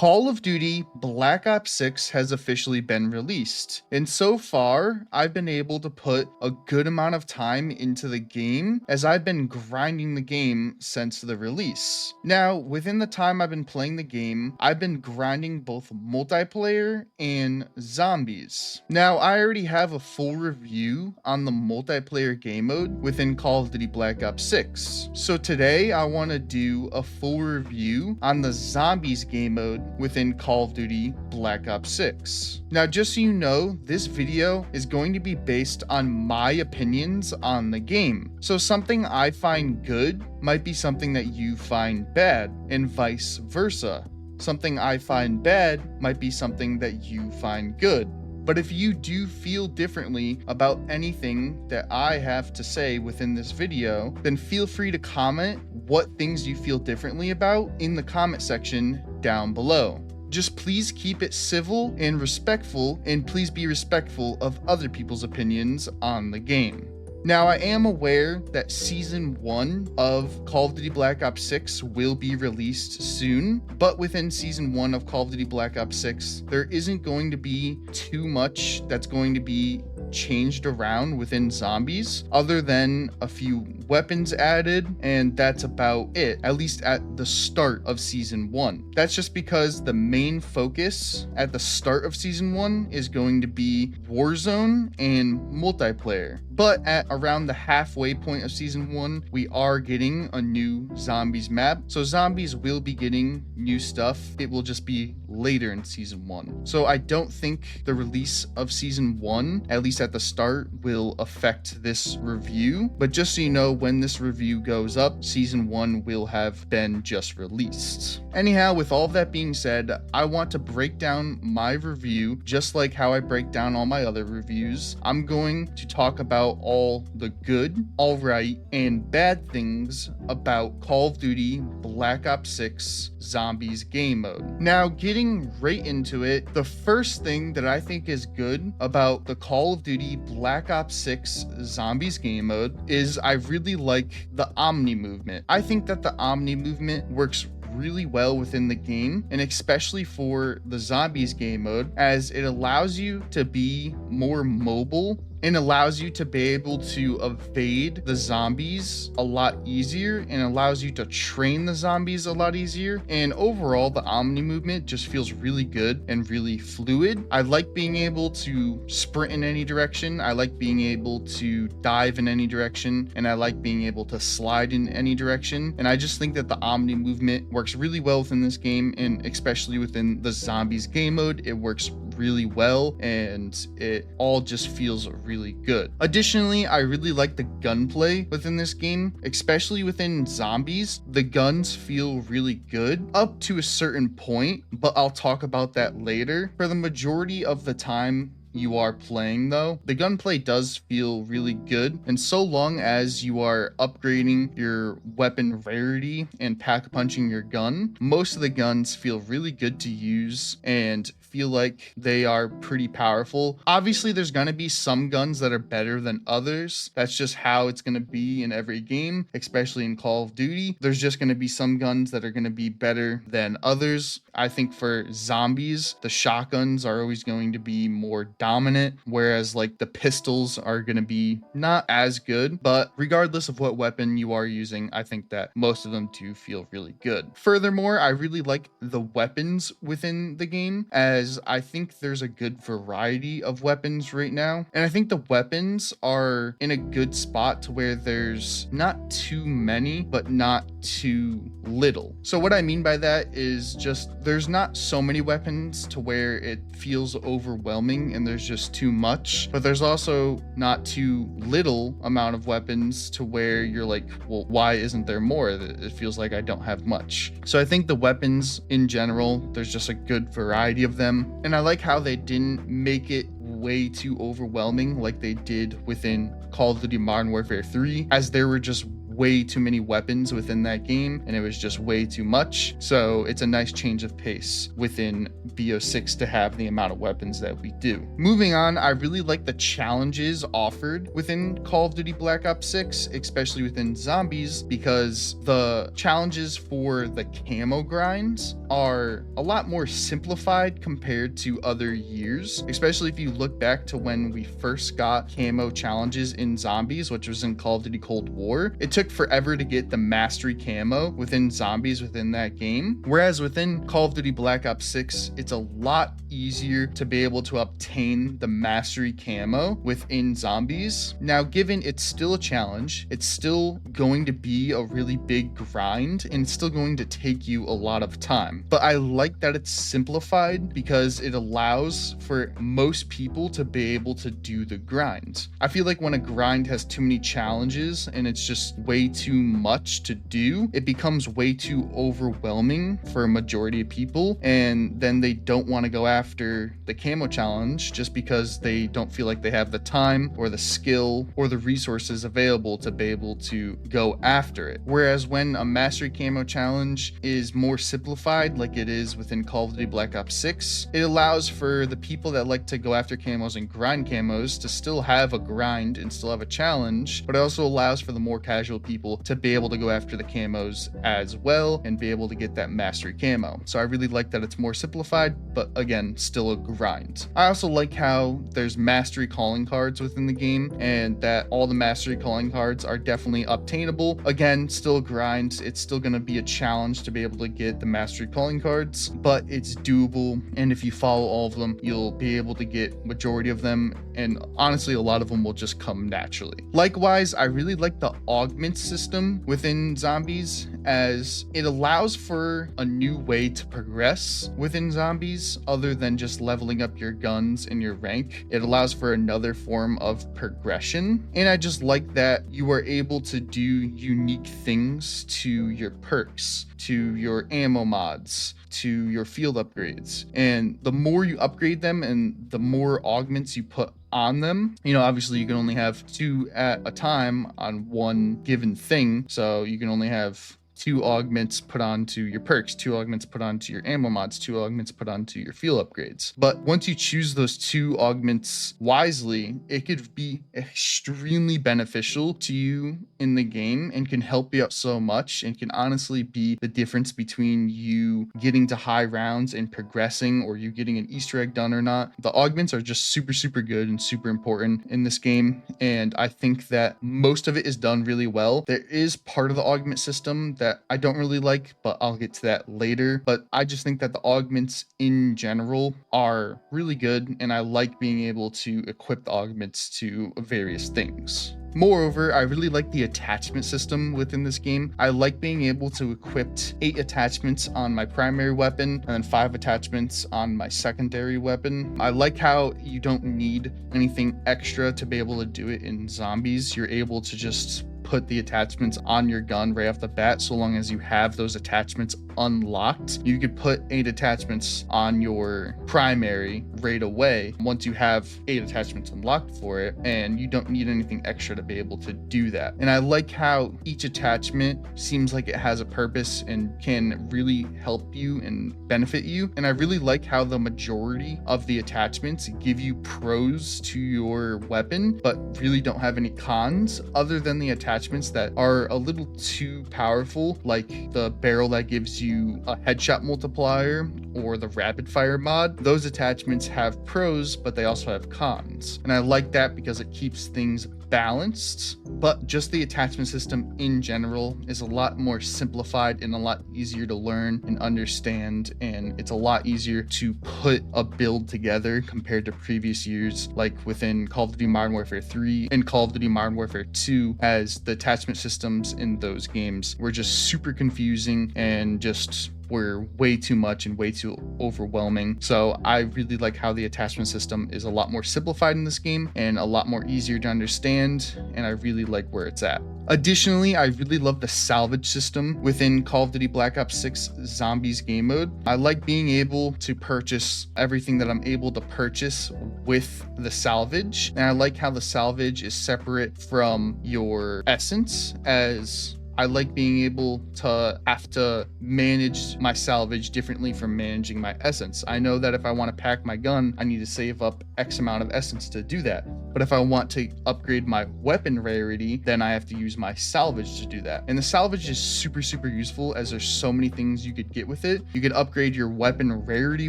Call of Duty Black Ops 6 has officially been released, and so far, I've been able to put a good amount of time into the game as I've been grinding the game since the release. Now, within the time I've been playing the game, I've been grinding both multiplayer and zombies. Now, I already have a full review on the multiplayer game mode within Call of Duty Black Ops 6. So today, I want to do a full review on the zombies game mode within Call of Duty Black Ops 6. Now, just so you know, this video is going to be based on my opinions on the game. So something I find good might be something that you find bad, and vice versa. Something I find bad might be something that you find good. But if you do feel differently about anything that I have to say within this video, then feel free to comment what things you feel differently about in the comment section down below. Just please keep it civil and respectful, and please be respectful of other people's opinions on the game. Now, I am aware that Season 1 of Call of Duty Black Ops 6 will be released soon, but within Season 1 of Call of Duty Black Ops 6, there isn't going to be too much that's going to be changed around within zombies, other than a few weapons added, and that's about it, at least at the start of Season 1. That's just because the main focus at the start of Season 1 is going to be Warzone and multiplayer. But at around the halfway point of Season 1, we are getting a new zombies map. So zombies will be getting new stuff. It will just be later in Season 1. So I don't think the release of Season 1, at least at the start, will affect this review. But just so you know, when this review goes up, Season 1 will have been just released. Anyhow, with all of that being said, I want to break down my review just like how I break down all my other reviews. I'm going to talk about all the good, alright, and bad things about Call of Duty Black Ops 6 Zombies game mode. Now, getting right into it, the first thing that I think is good about the Call of Duty Black Ops 6 Zombies game mode is I really like the Omni movement. I think that the Omni movement works really well within the game, and especially for the zombies game mode, as it allows you to be more mobile and allows you to be able to evade the zombies a lot easier, and allows you to train the zombies a lot easier. And overall, the Omni movement just feels really good and really fluid. I like being able to sprint in any direction. I like being able to dive in any direction, and I like being able to slide in any direction. And I just think that the Omni movement works really well within this game, and especially within the zombies game mode, it works really well, and it all just feels really good. Additionally, I really like the gunplay within this game, especially within zombies. The guns feel really good up to a certain point, but I'll talk about that later. For the majority of the time you are playing though, the gunplay does feel really good, and so long as you are upgrading your weapon rarity and pack punching your gun, most of the guns feel really good to use and feel like they are pretty powerful. Obviously, there's gonna be some guns that are better than others. That's just how it's gonna be in every game, especially in Call of Duty. There's just gonna be some guns that are gonna be better than others. I think for zombies, the shotguns are always going to be more dominant, whereas like the pistols are gonna be not as good. But regardless of what weapon you are using, I think that most of them do feel really good. Furthermore, I really like the weapons within the game, as I think there's a good variety of weapons right now. And I think the weapons are in a good spot to where there's not too many, but not too little. So what I mean by that is just there's not so many weapons to where it feels overwhelming and there's just too much, but there's also not too little amount of weapons to where you're like, well, why isn't there more? It feels like I don't have much. So I think the weapons in general, there's just a good variety of them. And I like how they didn't make it way too overwhelming like they did within Call of Duty Modern Warfare 3, as there were just way too many weapons within that game, and it was just way too much. So it's a nice change of pace within BO6 to have the amount of weapons that we do. Moving on, I really like the challenges offered within Call of Duty Black Ops 6, especially within zombies, because the challenges for the camo grinds are a lot more simplified compared to other years, especially if you look back to when we first got camo challenges in zombies, which was in Call of Duty Cold War. It took forever to get the mastery camo within zombies within that game, whereas within Call of Duty Black Ops 6, it's a lot easier to be able to obtain the mastery camo within zombies. Now, given it's still a challenge, it's still going to be a really big grind, and it's still going to take you a lot of time. But I like that it's simplified because it allows for most people to be able to do the grind. I feel like when a grind has too many challenges and it's just way too much to do, it becomes way too overwhelming for a majority of people, and then they don't want to go after the camo challenge just because they don't feel like they have the time or the skill or the resources available to be able to go after it. Whereas when a mastery camo challenge is more simplified, like it is within Call of Duty Black Ops 6, it allows for the people that like to go after camos and grind camos to still have a grind and still have a challenge, but it also allows for the more casual people to be able to go after the camos as well and be able to get that mastery camo. So I really like that it's more simplified, but again, still a grind. I also like how there's mastery calling cards within the game, and that all the mastery calling cards are definitely obtainable. Again, still a grind. It's still going to be a challenge to be able to get the mastery calling cards, but it's doable, and if you follow all of them, you'll be able to get majority of them, and honestly, a lot of them will just come naturally. Likewise, I really like the augment system within zombies, as it allows for a new way to progress within zombies other than just leveling up your guns and your rank. It allows for another form of progression, and I just like that you are able to do unique things to your perks, to your ammo mods, to your field upgrades. And the more you upgrade them and the more augments you put on them, obviously you can only have 2 at a time on one given thing, so you can only have 2 augments put onto your perks, 2 augments put onto your ammo mods, 2 augments put onto your field upgrades. But once you choose those 2 augments wisely, it could be extremely beneficial to you in the game and can help you out so much, and can honestly be the difference between you getting to high rounds and progressing, or you getting an Easter egg done or not. The augments are just super, super good and super important in this game, and I think that most of it is done really well. There is part of the augment system that I don't really like, but I'll get to that later. But I just think that the augments in general are really good, and I like being able to equip the augments to various things. Moreover, I really like the attachment system within this game. I like being able to equip 8 attachments on my primary weapon and then 5 attachments on my secondary weapon. I like how you don't need anything extra to be able to do it in zombies. You're able to just put the attachments on your gun right off the bat, so long as you have those attachments unlocked. You could put 8 attachments on your primary right away once you have 8 attachments unlocked for it, and you don't need anything extra to be able to do that. And I like how each attachment seems like it has a purpose and can really help you and benefit you. And I really like how the majority of the attachments give you pros to your weapon, but really don't have any cons, other than the attachments that are a little too powerful, like the barrel that gives you a headshot multiplier or the rapid fire mod. Those attachments have pros, but they also have cons. And I like that because it keeps things balanced. But just the attachment system in general is a lot more simplified and a lot easier to learn and understand, and it's a lot easier to put a build together compared to previous years, like within Call of Duty Modern Warfare 3 and Call of Duty Modern Warfare 2, as the attachment systems in those games were just super confusing and just were way too much and way too overwhelming. So I really like how the attachment system is a lot more simplified in this game and a lot more easier to understand, and I really like where it's at. Additionally, I really love the salvage system within Call of Duty Black Ops 6 Zombies game mode. I like being able to purchase everything that I'm able to purchase with the salvage, and I like how the salvage is separate from your essence, as I like being able to have to manage my salvage differently from managing my essence. I know that if I want to pack my gun, I need to save up X amount of essence to do that. But if I want to upgrade my weapon rarity, then I have to use my salvage to do that. And the salvage is super, super useful, as there's so many things you could get with it. You could upgrade your weapon rarity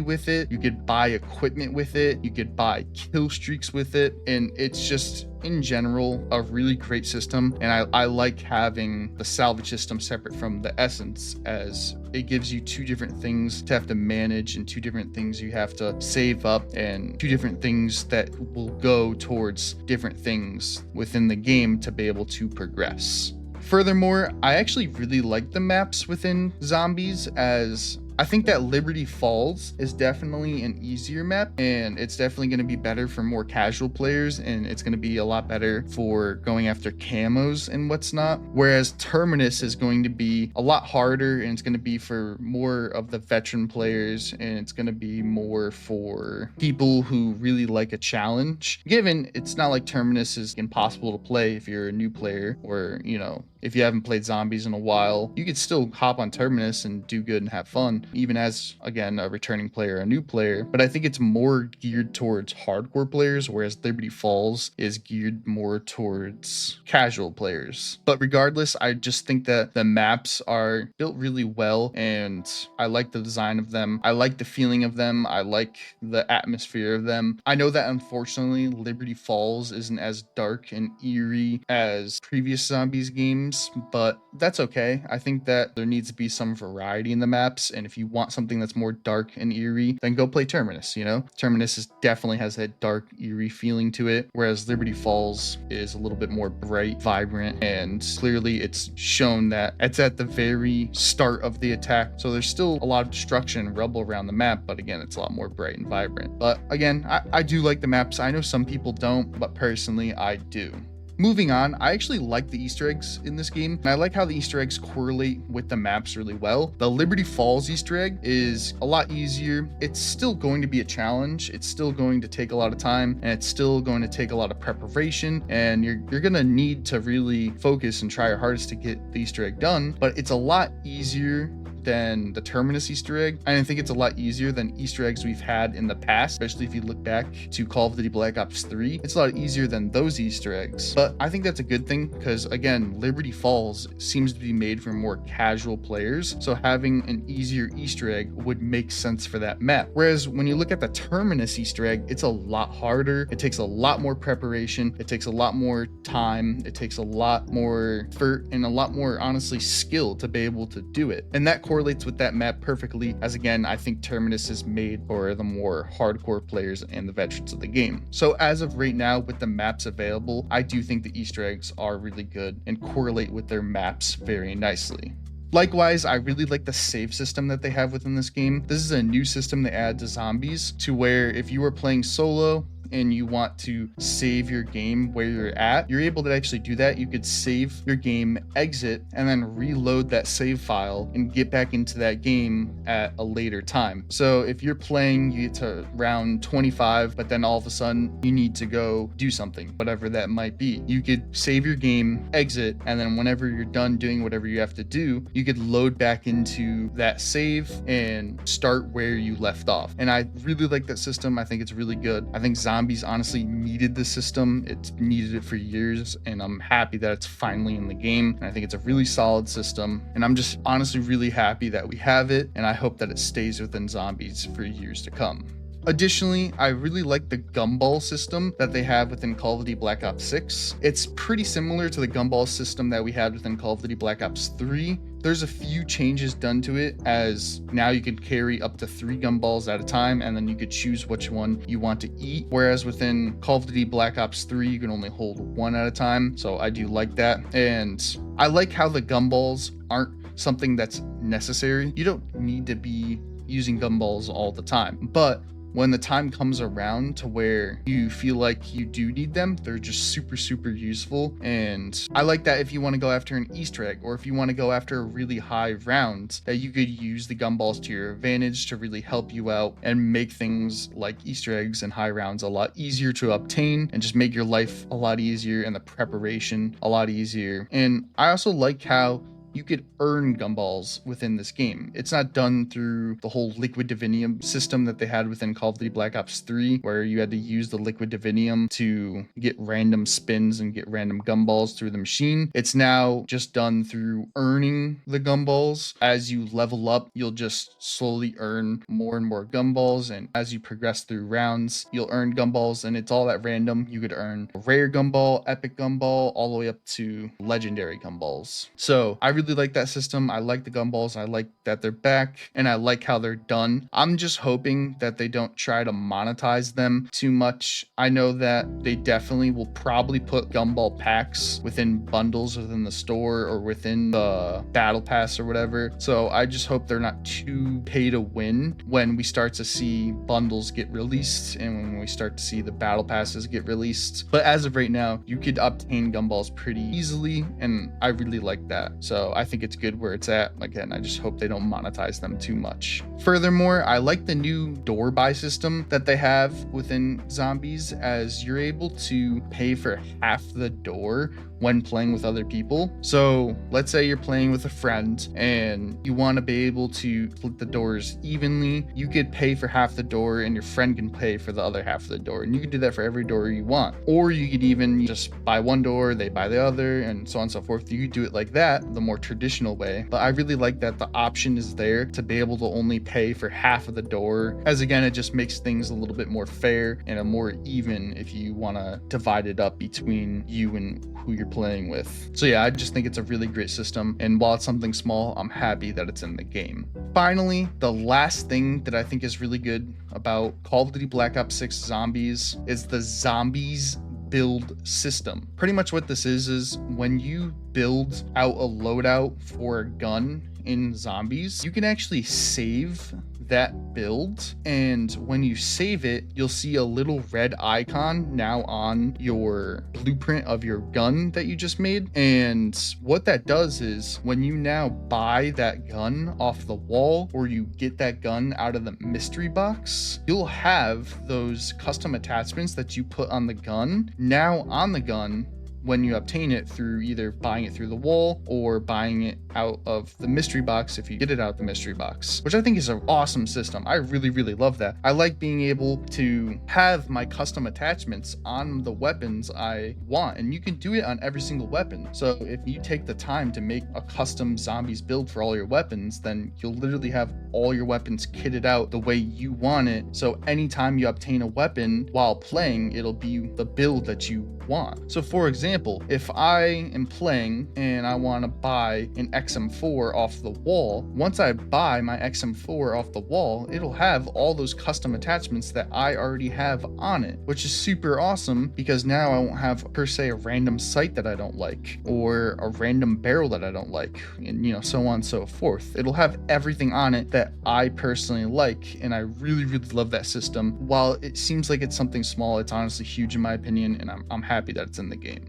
with it. You could buy equipment with it. You could buy kill streaks with it. And it's just, in general, a really great system. And I like having the salvage system separate from the essence, as it gives you two different things to have to manage and two different things you have to save up and two different things that will go towards different things within the game to be able to progress. Furthermore, I actually really like the maps within Zombies, as I think that Liberty Falls is definitely an easier map, and it's definitely going to be better for more casual players, and it's going to be a lot better for going after camos and what's not. Whereas Terminus is going to be a lot harder, and it's going to be for more of the veteran players, and it's going to be more for people who really like a challenge. Given it's not like Terminus is impossible to play if you're a new player, or, you know, if you haven't played Zombies in a while, you could still hop on Terminus and do good and have fun, even as, again, a returning player, a new player. But I think it's more geared towards hardcore players, whereas Liberty Falls is geared more towards casual players. But regardless, I just think that the maps are built really well, and I like the design of them. I like the feeling of them. I like the atmosphere of them. I know that unfortunately Liberty Falls isn't as dark and eerie as previous Zombies games, but that's okay. I think that there needs to be some variety in the maps, and if you want something that's more dark and eerie, then go play Terminus. You know, Terminus definitely has that dark, eerie feeling to it, whereas Liberty Falls is a little bit more bright, vibrant, and clearly it's shown that it's at the very start of the attack, so there's still a lot of destruction and rubble around the map, but again, it's a lot more bright and vibrant. But again, I do like the maps. I know some people don't, but personally I do. Moving on, I actually like the Easter eggs in this game, and I like how the Easter eggs correlate with the maps really well. The Liberty Falls Easter egg is a lot easier. It's still going to be a challenge. It's still going to take a lot of time, and it's still going to take a lot of preparation, and you're going to need to really focus and try your hardest to get the Easter egg done, but it's a lot easier than the Terminus Easter egg. I think it's a lot easier than Easter eggs we've had in the past, especially if you look back to Call of Duty Black Ops 3. It's a lot easier than those Easter eggs, but I think that's a good thing, because again, Liberty Falls seems to be made for more casual players, so having an easier Easter egg would make sense for that map. Whereas when you look at the Terminus Easter egg, it's a lot harder. It takes a lot more preparation. It takes a lot more time. It takes a lot more effort and a lot more, honestly, skill to be able to do it. And that correlates with that map perfectly, as again, I think Terminus is made for the more hardcore players and the veterans of the game. So as of right now, with the maps available, I do think the Easter eggs are really good and correlate with their maps very nicely. Likewise, I really like the save system that they have within this game. This is a new system they add to Zombies, to where if you are playing solo and you want to save your game where you're at, you're able to actually do that. You could save your game, exit, and then reload that save file and get back into that game at a later time. So if you're playing, you get to round 25, but then all of a sudden you need to go do something, whatever that might be. You could save your game, exit, and then whenever you're done doing whatever you have to do, you could load back into that save and start where you left off. And I really like that system. I think it's really good. I think Zombies honestly needed the system. It's needed it for years, and I'm happy that it's finally in the game. And I think it's a really solid system, and I'm just honestly really happy that we have it, and I hope that it stays within Zombies for years to come. Additionally, I really like the gumball system that they have within Call of Duty Black Ops 6. It's pretty similar to the gumball system that we had within Call of Duty Black Ops 3. There's a few changes done to it, as now you can carry up to 3 gumballs at a time, and then you could choose which one you want to eat. Whereas within Call of Duty Black Ops 3, you can only hold 1 at a time. So I do like that. And I like how the gumballs aren't something that's necessary. You don't need to be using gumballs all the time, but when the time comes around to where you feel like you do need them, they're just super, super useful. And I like that if you want to go after an Easter egg, or if you want to go after a really high round, that you could use the gumballs to your advantage to really help you out and make things like Easter eggs and high rounds a lot easier to obtain, and just make your life a lot easier and the preparation a lot easier. And I also like how you could earn gumballs within this game. It's not done through the whole liquid divinium system that they had within Call of Duty Black Ops 3, where you had to use the liquid divinium to get random spins and get random gumballs through the machine. It's now just done through earning the gumballs. As you level up, you'll just slowly earn more and more gumballs, and as you progress through rounds, you'll earn gumballs, and it's all that random. You could earn a rare gumball, epic gumball, all the way up to legendary gumballs. So I really like that system. I like the gumballs. I like that they're back, and I like how they're done. I'm just hoping that they don't try to monetize them too much. I know that they definitely will probably put gumball packs within bundles within the store or within the battle pass or whatever. So I just hope they're not too pay to win when we start to see bundles get released and when we start to see the battle passes get released. But as of right now, you could obtain gumballs pretty easily, and I really like that. So I think it's good where it's at. Again, I just hope they don't monetize them too much. Furthermore, I like the new door buy system that they have within Zombies, as you're able to pay for half the door when playing with other people. So let's say you're playing with a friend and you want to be able to split the doors evenly. You could pay for half the door and your friend can pay for the other half of the door, and you can do that for every door you want. Or you could even just buy one door, they buy the other, and so on and so forth. You could do it like that, the more traditional way. But I really like that the option is there to be able to only pay for half of the door, as again, it just makes things a little bit more fair and a more even if you want to divide it up between you and who you're playing with. So yeah, I just think it's a really great system, and while it's something small, I'm happy that it's in the game. Finally, the last thing that I think is really good about Call of Duty Black Ops 6 Zombies is the Zombies build system. Pretty much what this is when you build out a loadout for a gun in Zombies, you can actually save that build, and when you save it, you'll see a little red icon now on your blueprint of your gun that you just made. And what that does is when you now buy that gun off the wall, or you get that gun out of the mystery box, you'll have those custom attachments that you put on the gun now on the gun when you obtain it through either buying it through the wall or buying it out of the mystery box if you get it out of the mystery box, which I think is an awesome system. I really, really love that. I like being able to have my custom attachments on the weapons I want, and you can do it on every single weapon. So if you take the time to make a custom Zombies build for all your weapons, then you'll literally have all your weapons kitted out the way you want it. So anytime you obtain a weapon while playing, it'll be the build that you want. So for example, if I am playing and I want to buy an XM4 off the wall, once I buy my XM4 off the wall, it'll have all those custom attachments that I already have on it, which is super awesome because now I won't have per se a random sight that I don't like or a random barrel that I don't like, and so on and so forth. It'll have everything on it that I personally like, and I really, really love that system. While it seems like it's something small, it's honestly huge in my opinion, and I'm happy that it's in the game.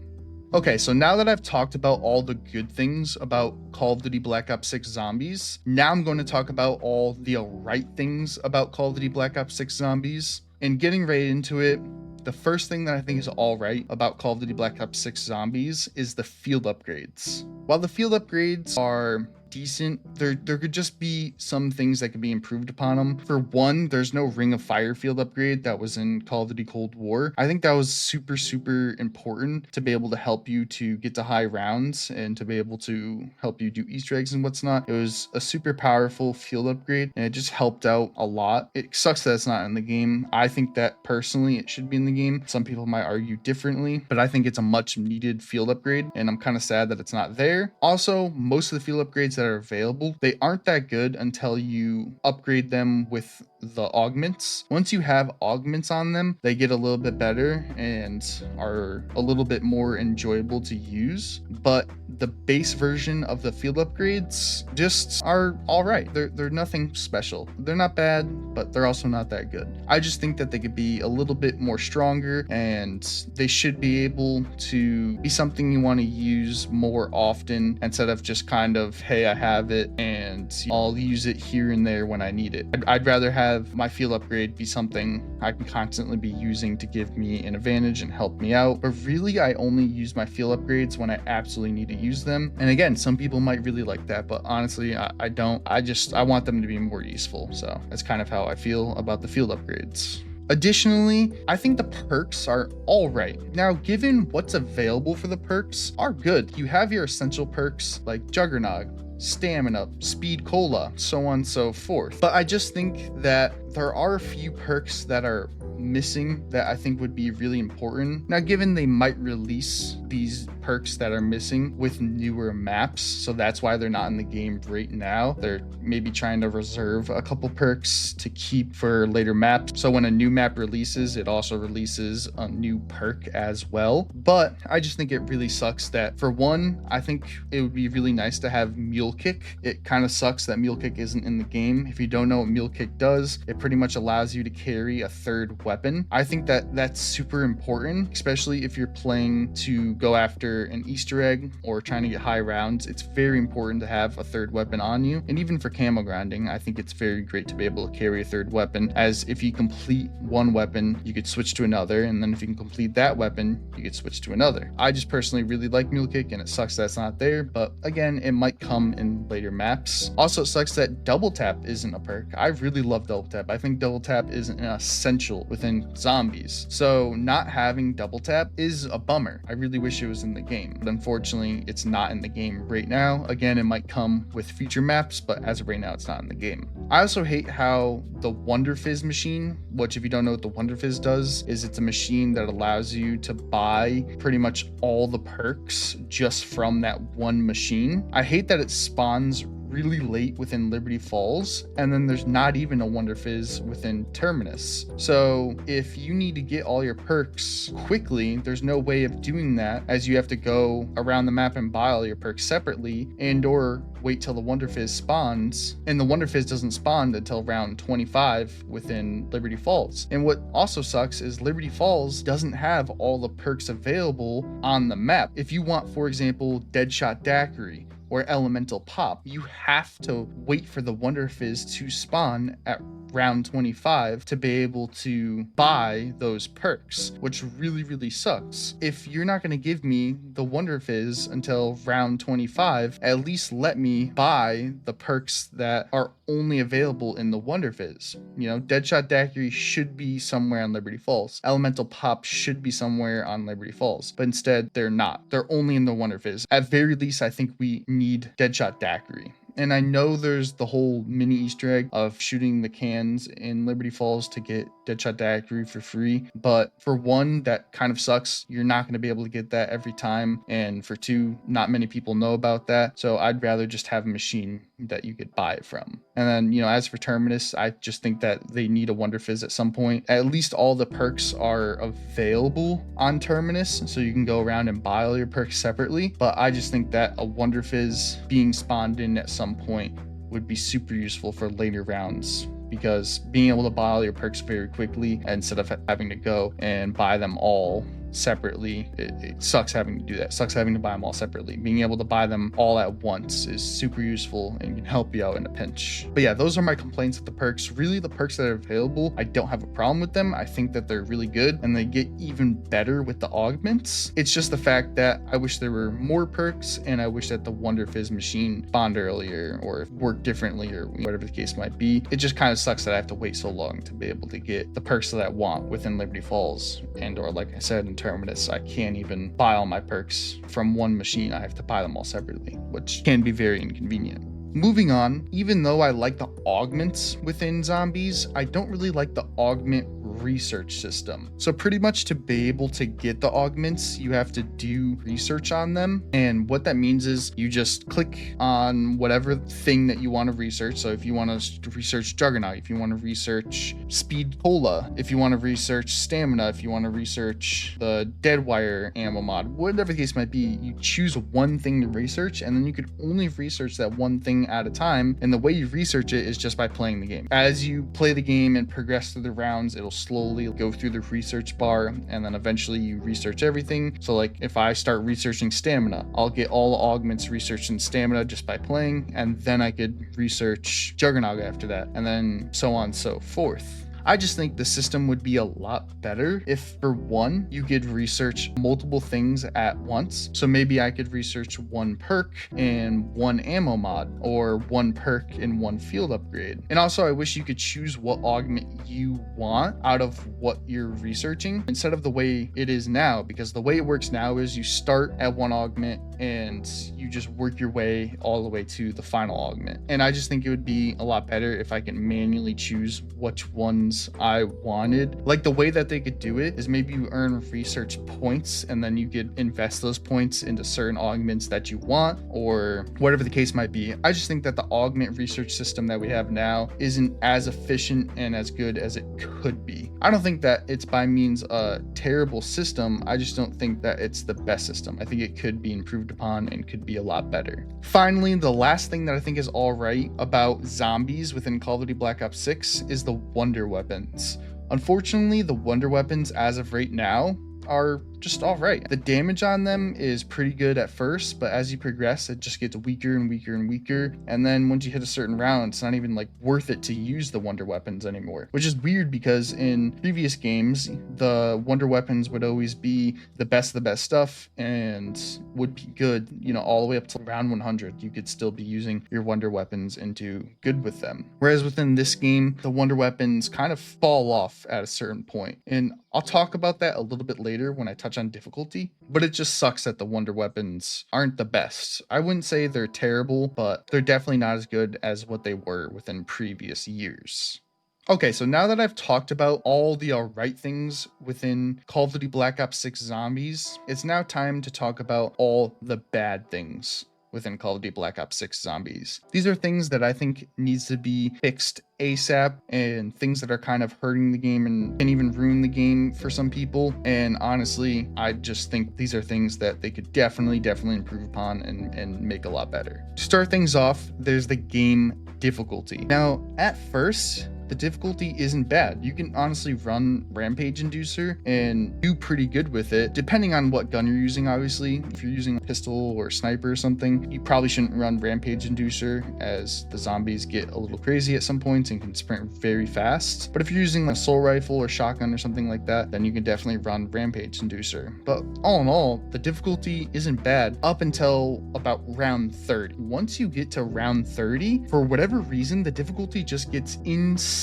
Okay, so now that I've talked about all the good things about Call of Duty Black Ops 6 Zombies, now I'm going to talk about all the right things about Call of Duty Black Ops 6 Zombies. And getting right into it, the first thing that I think is all right about Call of Duty Black Ops 6 Zombies is the field upgrades. While the field upgrades are decent, there could just be some things that could be improved upon them. For one, there's no Ring of Fire field upgrade that was in Call of Duty Cold War. I think that was super, super important to be able to help you to get to high rounds and to be able to help you do Easter eggs and what's not. It was a super powerful field upgrade, and it just helped out a lot. It sucks that it's not in the game. I think that personally it should be in the game. Some people might argue differently, but I think it's a much needed field upgrade, and I'm kind of sad that it's not there. Also, most of the field upgrades that are available, they aren't that good until you upgrade them with the augments. Once you have augments on them, they get a little bit better and are a little bit more enjoyable to use. But the base version of the field upgrades just are all right. They're nothing special. They're not bad, but they're also not that good. I just think that they could be a little bit more stronger, and they should be able to be something you want to use more often instead of just kind of, hey, I have it and I'll use it here and there when I need it. I'd rather have have my field upgrade be something I can constantly be using to give me an advantage and help me out. But really, I only use my field upgrades when I absolutely need to use them. And again, some people might really like that, but honestly, I don't. I want them to be more useful. So that's kind of how I feel about the field upgrades. Additionally, I think the perks are all right. Now, given what's available for the perks are good. You have your essential perks like Juggernaut, Stamina, Speed Cola, so on and so forth. But I just think that there are a few perks that are missing that I think would be really important. Now, given they might release these perks that are missing with newer maps, so that's why they're not in the game right now. They're maybe trying to reserve a couple perks to keep for later maps. So when a new map releases, it also releases a new perk as well. But I just think it really sucks that, for one, I think it would be really nice to have Mule Kick. It kind of sucks that Mule Kick isn't in the game. If you don't know what Mule Kick does, it pretty much allows you to carry a third weapon. I think that that's super important, especially if you're playing to go after an Easter egg or trying to get high rounds. It's very important to have a third weapon on you. And even for camo grinding, I think it's very great to be able to carry a third weapon, as if you complete one weapon, you could switch to another, and then if you can complete that weapon, you could switch to another. I just personally really like Mule Kick, and it sucks that it's not there, but again, it might come in later maps. Also, it sucks that double tap isn't a perk. I really love double tap. I think double tap is an essential within zombies. So not having double tap is a bummer. I really wish it was in the game, but unfortunately it's not in the game right now. Again, it might come with future maps, but as of right now, it's not in the game. I also hate how the Wonder Fizz machine, which if you don't know what the Wonder Fizz does, is it's a machine that allows you to buy pretty much all the perks just from that one machine. I hate that it spawns really late within Liberty Falls, and then there's not even a Wonder Fizz within Terminus. So if you need to get all your perks quickly, there's no way of doing that, as you have to go around the map and buy all your perks separately, and or wait till the Wonder Fizz spawns, and the Wonder Fizz doesn't spawn until round 25 within Liberty Falls. And what also sucks is Liberty Falls doesn't have all the perks available on the map. If you want, for example, Deadshot Daiquiri or Elemental Pop, you have to wait for the Wonder Fizz to spawn at round 25 to be able to buy those perks, which really sucks. If you're not going to give me the Wonder Fizz until round 25, at least let me buy the perks that are only available in the Wonder Fizz. You know, Deadshot Daiquiri should be somewhere on Liberty Falls. Elemental Pop should be somewhere on Liberty Falls, but instead they're not. They're only in the Wonder Fizz. At very least, I think we need Deadshot Daiquiri. And I know there's the whole mini Easter egg of shooting the cans in Liberty Falls to get Deadshot Daiquiri for free. But for one, that kind of sucks. You're not going to be able to get that every time. And for two, not many people know about that. So I'd rather just have a machine that you could buy it from. And then, you know, as for Terminus, I just think that they need a Wonder Fizz at some point. At least all the perks are available on Terminus, so you can go around and buy all your perks separately. But I just think that a Wonder Fizz being spawned in at some point would be super useful for later rounds, because being able to buy all your perks very quickly instead of having to go and buy them all separately, it sucks having to do that. It sucks having to buy them all separately. Being able to buy them all at once is super useful and can help you out in a pinch. But yeah, those are my complaints with the perks. Really, the perks that are available, I don't have a problem with them. I think that they're really good, and they get even better with the augments. It's just the fact that I wish there were more perks, and I wish that the Wonder Fizz machine spawned earlier or worked differently, or whatever the case might be. It just kind of sucks that I have to wait so long to be able to get the perks that I want within Liberty Falls, and or like I said, in Terminus, I can't even buy all my perks from one machine. I have to buy them all separately, which can be very inconvenient. Moving on, even though I like the augments within zombies, I don't really like the augment research system. So pretty much to be able to get the augments, you have to do research on them. And what that means is you just click on whatever thing that you want to research. So if you want to research Juggernaut, if you want to research Speed Cola, if you want to research Stamina, if you want to research the Deadwire ammo mod, whatever the case might be, you choose one thing to research, and then you could only research that one thing at a time. And the way you research it is just by playing the game. As you play the game and progress through the rounds, it'll slowly go through the research bar, and then eventually you research everything. So like if I start researching stamina, I'll get all the augments researched in stamina just by playing, and then I could research Juggernaut after that, and then so on and so forth. I just think the system would be a lot better if, for one, you could research multiple things at once. So maybe I could research one perk and one ammo mod, or one perk and one field upgrade. And also I wish you could choose what augment you want out of what you're researching instead of the way it is now, because the way it works now is you start at one augment and you just work your way all the way to the final augment. And I just think it would be a lot better if I can manually choose which ones I wanted. Like the way that they could do it is maybe you earn research points and then you could invest those points into certain augments that you want, or whatever the case might be. I just think that the augment research system that we have now isn't as efficient and as good as it could be. I don't think that it's by means a terrible system. I just don't think that it's the best system. I think it could be improved upon and could be a lot better. Finally, the last thing that I think is all right about zombies within Call of Duty Black Ops 6 is the wonder weapons. Unfortunately, the wonder weapons as of right now are just all right. The damage on them is pretty good at first, but as you progress, it just gets weaker and weaker and weaker. And then once you hit a certain round, it's not even like worth it to use the wonder weapons anymore, which is weird because in previous games, the wonder weapons would always be the best of the best stuff and would be good, you know, all the way up to round 100. You could still be using your wonder weapons and do good with them. Whereas within this game, the wonder weapons kind of fall off at a certain point. And I'll talk about that a little bit later when I touch on difficulty, but it just sucks that the wonder weapons aren't the best. I wouldn't say they're terrible, but they're definitely not as good as what they were within previous years. Okay, so now that I've talked about all the alright things within Call of Duty Black Ops 6 Zombies, it's now time to talk about all the bad things within Call of Duty Black Ops 6 Zombies. These are things that I think needs to be fixed ASAP, and things that are kind of hurting the game and can even ruin the game for some people. And honestly, I just think these are things that they could definitely improve upon and make a lot better. To start things off, there's the game difficulty. Now, at first, the difficulty isn't bad. You can honestly run Rampage Inducer and do pretty good with it, depending on what gun you're using, obviously. If you're using a pistol or sniper or something, you probably shouldn't run Rampage Inducer, as the zombies get a little crazy at some points and can sprint very fast. But if you're using a assault rifle or shotgun or something like that, then you can definitely run Rampage Inducer. But all in all, the difficulty isn't bad up until about round 30. Once you get to round 30, for whatever reason, the difficulty just gets insane,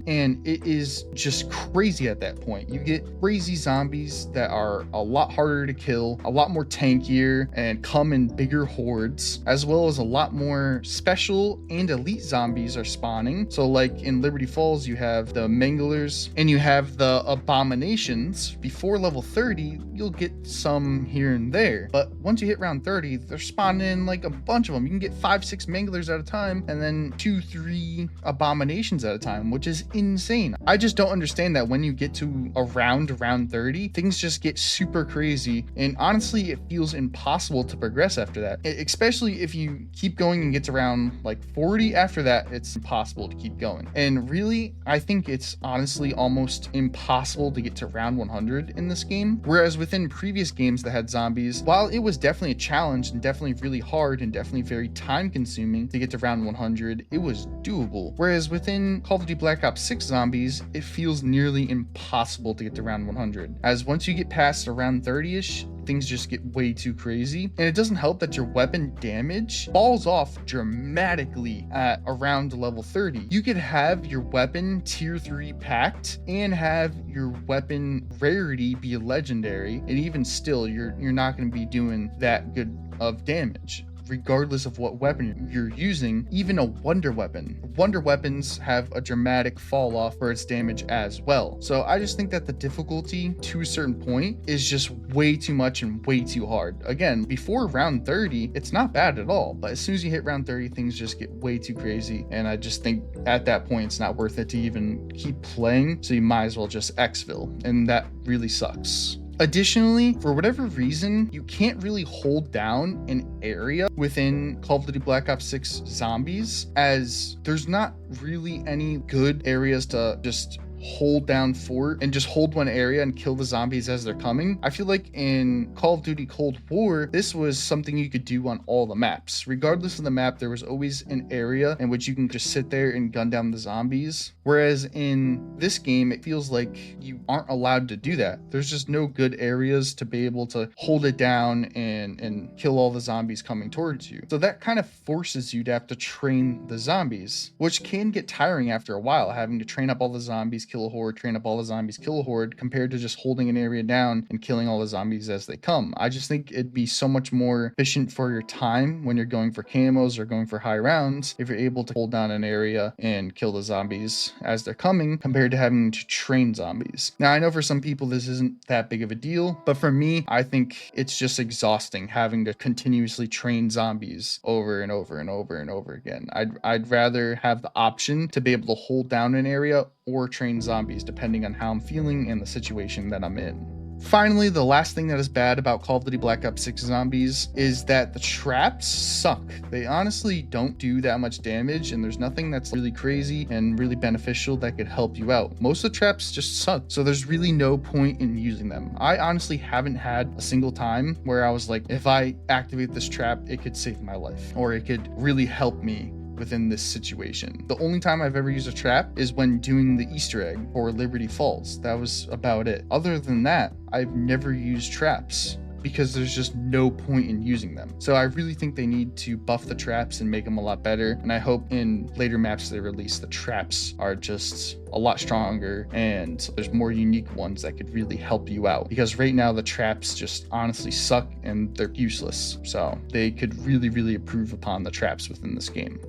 and it is just crazy at that point. You get crazy zombies that are a lot harder to kill, a lot more tankier, and come in bigger hordes, as well as a lot more special and elite zombies are spawning. So like in Liberty Falls, you have the Manglers and you have the Abominations. Before level 30, you'll get some here and there, but once you hit round 30, they're spawning in like a bunch of them. You can get 5-6 Manglers at a time, and then 2-3 Abominations at a time, which is insane. I just don't understand that when you get to around round 30, things just get super crazy, and honestly, it feels impossible to progress after that. Especially if you keep going and get to around like 40, after that, it's impossible to keep going. And really, I think it's honestly almost impossible to get to round 100 in this game. Whereas within previous games that had zombies, while it was definitely a challenge and definitely really hard and definitely very time consuming to get to round 100, it was doable. Whereas within Call of Duty Black Ops 6 Zombies, it feels nearly impossible to get to round 100, as once you get past around 30-ish, things just get way too crazy. And it doesn't help that your weapon damage falls off dramatically at around level 30. You could have your weapon tier 3 packed and have your weapon rarity be legendary, and even still you're not going to be doing that good of damage, regardless of what weapon you're using. Even a wonder weapon. Wonder weapons have a dramatic fall off for its damage as well. So I just think that the difficulty to a certain point is just way too much and way too hard. Again, before round 30, it's not bad at all, but as soon as you hit round 30, things just get way too crazy, and I just think at that point it's not worth it to even keep playing, so you might as well just exfil, and that really sucks. Additionally, for whatever reason, you can't really hold down an area within Call of Duty Black Ops 6 Zombies, as there's not really any good areas to just hold down fort and just hold one area and kill the zombies as they're coming. I feel like in Call of Duty Cold War, this was something you could do on all the maps. Regardless of the map, there was always an area in which you can just sit there and gun down the zombies. Whereas in this game, it feels like you aren't allowed to do that. There's just no good areas to be able to hold it down and kill all the zombies coming towards you. So that kind of forces you to have to train the zombies, which can get tiring after a while, having to train up all the zombies, kill a horde, train up all the zombies, kill a horde, compared to just holding an area down and killing all the zombies as they come. I just think it'd be so much more efficient for your time when you're going for camos or going for high rounds if you're able to hold down an area and kill the zombies as they're coming, compared to having to train zombies. Now, I know for some people this isn't that big of a deal, but for me, I think it's just exhausting having to continuously train zombies over and over and over and over again. I'd rather have the option to be able to hold down an area or train zombies depending on how I'm feeling and the situation that I'm in. Finally, the last thing that is bad about Call of Duty Black Ops 6 Zombies is that the traps suck. They honestly don't do that much damage, and there's nothing that's really crazy and really beneficial that could help you out. Most of the traps just suck, so there's really no point in using them. I honestly haven't had a single time where I was like, if I activate this trap, it could save my life, or it could really help me within this situation. The only time I've ever used a trap is when doing the Easter egg for Liberty Falls. That was about it. Other than that, I've never used traps because there's just no point in using them. So I really think they need to buff the traps and make them a lot better. And I hope in later maps they release, the traps are just a lot stronger and there's more unique ones that could really help you out. Because right now the traps just honestly suck and they're useless. So they could really, really improve upon the traps within this game.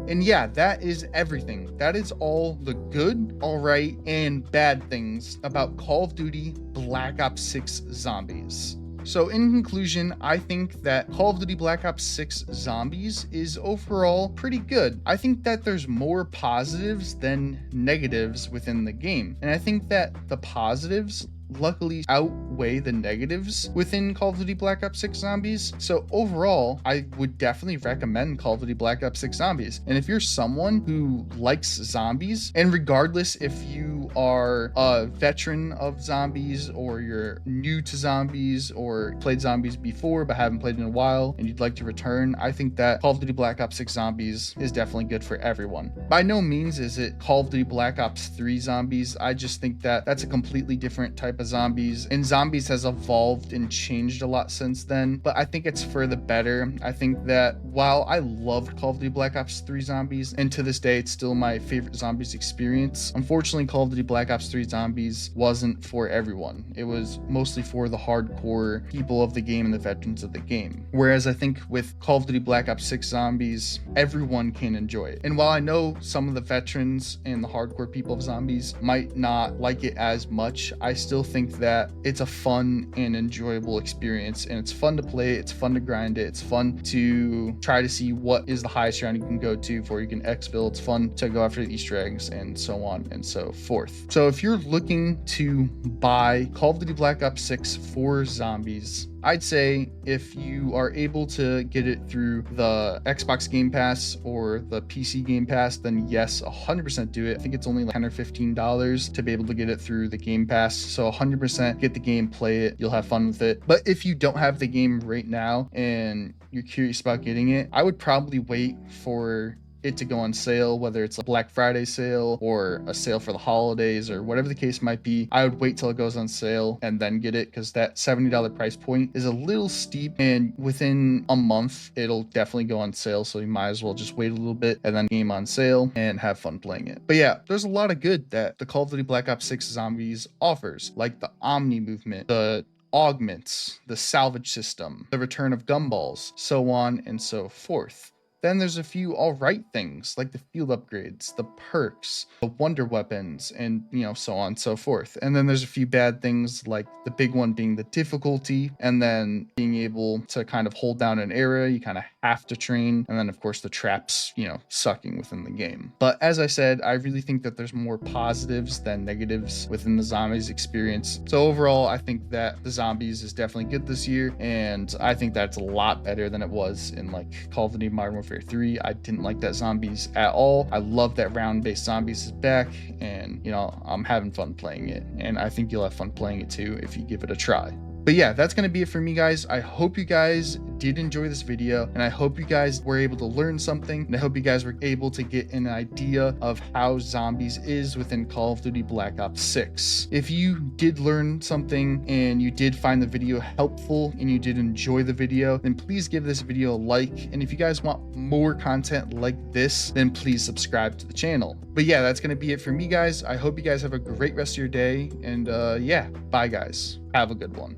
And yeah, that is everything. That is all the good, all right, and bad things about Call of Duty Black Ops 6 Zombies. So in conclusion, I think that Call of Duty Black Ops 6 Zombies is overall pretty good. I think that there's more positives than negatives within the game. And I think that the positives luckily outweigh the negatives within Call of Duty Black Ops 6 Zombies. So overall, I would definitely recommend Call of Duty Black Ops 6 Zombies. And if you're someone who likes zombies, and regardless if you are a veteran of zombies or you're new to zombies or played zombies before but haven't played in a while and you'd like to return, I think that Call of Duty Black Ops 6 Zombies is definitely good for everyone. By no means is it Call of Duty Black Ops 3 Zombies. I just think that that's a completely different type of zombies, and zombies has evolved and changed a lot since then, but I think it's for the better. I think that while I loved Call of Duty Black Ops 3 Zombies, and to this day it's still my favorite zombies experience, unfortunately Call of Duty Black Ops 3 Zombies wasn't for everyone. It was mostly for the hardcore people of the game and the veterans of the game. Whereas I think with Call of Duty Black Ops 6 Zombies, everyone can enjoy it. And while I know some of the veterans and the hardcore people of zombies might not like it as much, I still think that it's a fun and enjoyable experience, and it's fun to play, it's fun to grind it, it's fun to try to see what is the highest round you can go to before you can exfil. It's fun to go after the Easter eggs and so on and so forth. So if you're looking to buy Call of Duty Black Ops 6 for zombies, I'd say if you are able to get it through the Xbox Game Pass or the PC Game Pass, then yes, 100% do it. I think it's only like $10 or $15 to be able to get it through the Game Pass. So 100% get the game, play it, you'll have fun with it. But if you don't have the game right now and you're curious about getting it, I would probably wait for it to go on sale, whether it's a Black Friday sale or a sale for the holidays or whatever the case might be. I would wait till it goes on sale and then get it, because that $70 price point is a little steep, and within a month it'll definitely go on sale, so you might as well just wait a little bit and then game on sale and have fun playing it. But yeah, there's a lot of good that the Call of Duty Black Ops 6 Zombies offers, like the Omni movement, the augments, the salvage system, the return of gumballs, so on and so forth. Then there's a few alright things like the field upgrades, the perks, the wonder weapons, and so on and so forth. And then there's a few bad things, like the big one being the difficulty, and then being able to kind of hold down an area, you kind of have to train, and then of course the traps, sucking within the game. But as I said, I really think that there's more positives than negatives within the zombies experience. So overall, I think that the zombies is definitely good this year, and I think that's a lot better than it was in like Call of Duty Modern Warfare Warfare 3. I didn't like that zombies at all. I love that round-based zombies is back, and you know, I'm having fun playing it, and I think you'll have fun playing it too if you give it a try. But yeah, that's going to be it for me, guys. I hope you guys did enjoy this video, and I hope you guys were able to learn something, and I hope you guys were able to get an idea of how zombies is within Call of Duty Black Ops 6. If you did learn something and you did find the video helpful and you did enjoy the video, then please give this video a like. And if you guys want more content like this, then please subscribe to the channel. But yeah, that's going to be it for me, guys. I hope you guys have a great rest of your day, and yeah, bye guys. Have a good one.